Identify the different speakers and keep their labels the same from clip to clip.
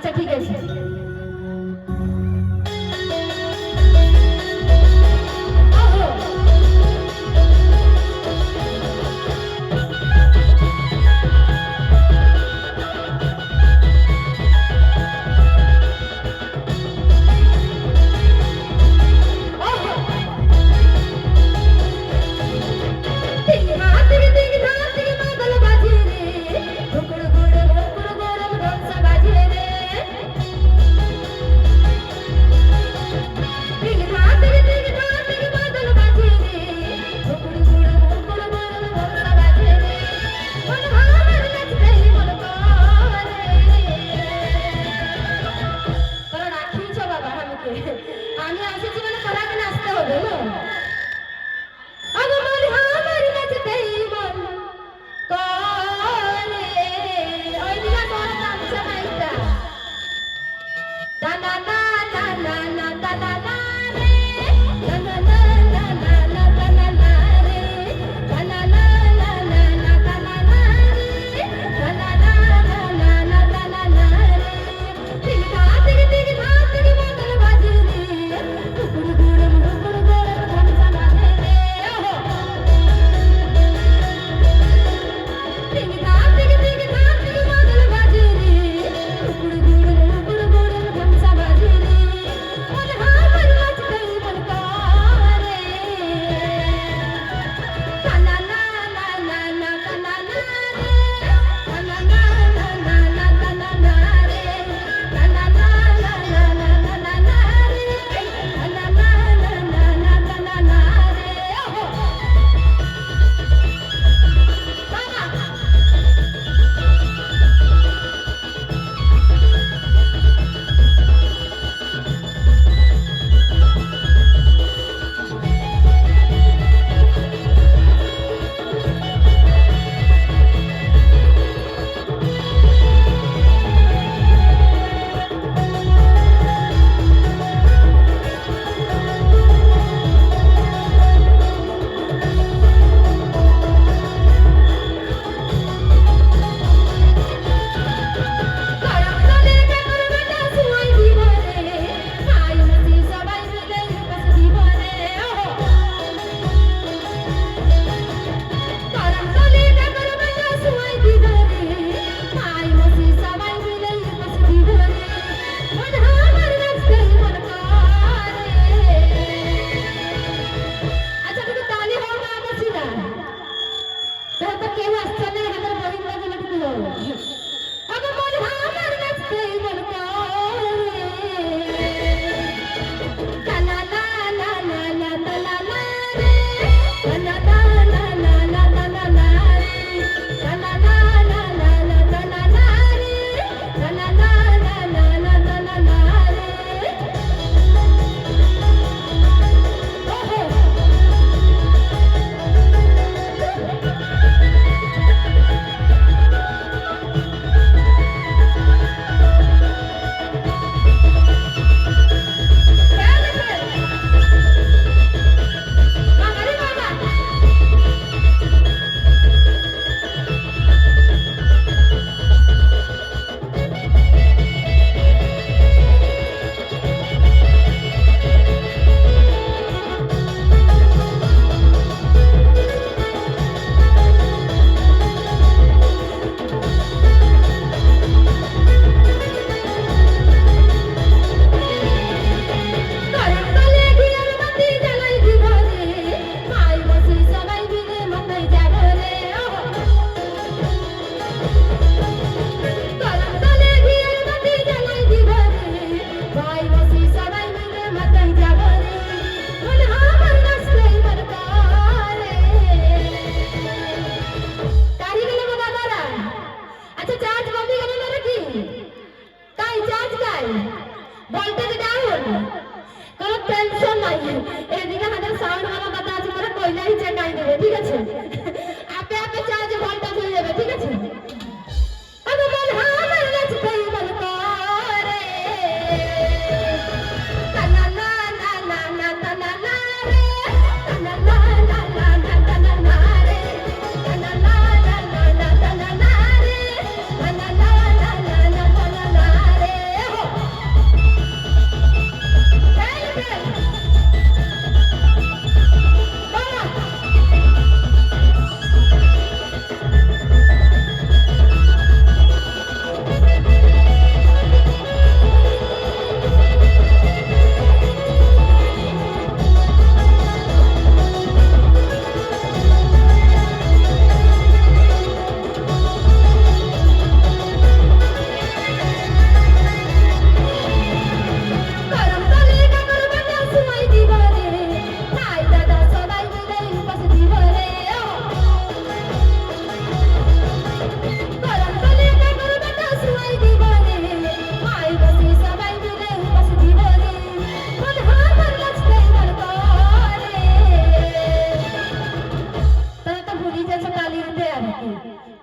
Speaker 1: আচ্ছা ঠিক আছে। আমি আসেছি মানে তোরাকে নাচতে হবে না। আমার আমার নাচতেই মন করে ওই দিনা তোর গামছা নাইতা দানা না না না না দানা না রে দানা না না না না দানা না রে দানা না না না না দানা না রে দানা না না না না দানা না রে তিল কা তিল তিল ধা তিল মঙ্গল বাজে রে কুকুর গুড়ম ঘমসা বাজে রে ওহো তিল কা তিল তিল ধা তিল মঙ্গল বাজে রে কুকুর গুড়ম ঘমসা বাজে রে মন হামর নাচতে মন করে কানা না না না না কানা না রে কানা না না না না কানা না রে কানা না না না না কানা না রে কানা না না না না কানা না রে ওহো বাবা কেউ আসছে না আমাদের বহিন বাজে তুলো আমার মন আমার নাচতে মন করে কানা না না না না কানা না রে কানা না না না না কানা না রে কানা না না না না কানা না রে কানা না না না না কানা না রে ওহো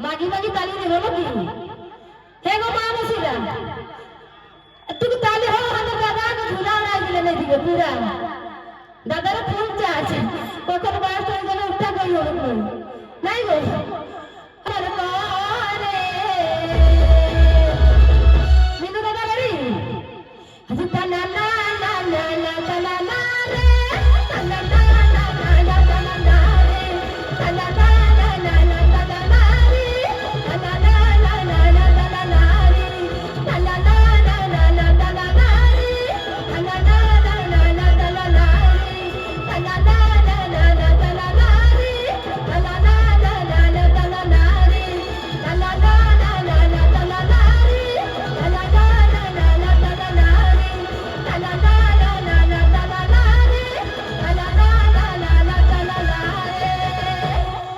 Speaker 1: মাগি মাগি তালি রে হলো কি হে গো মা মসিরা তুই তালি হলো আমাদের দাদাকে ঝুলা উড়াই দিলেন এদিকে পুরা দাদারা ফোন আছে কখন বয়স হয়ে গেলে উঠা কই হলো নাই গো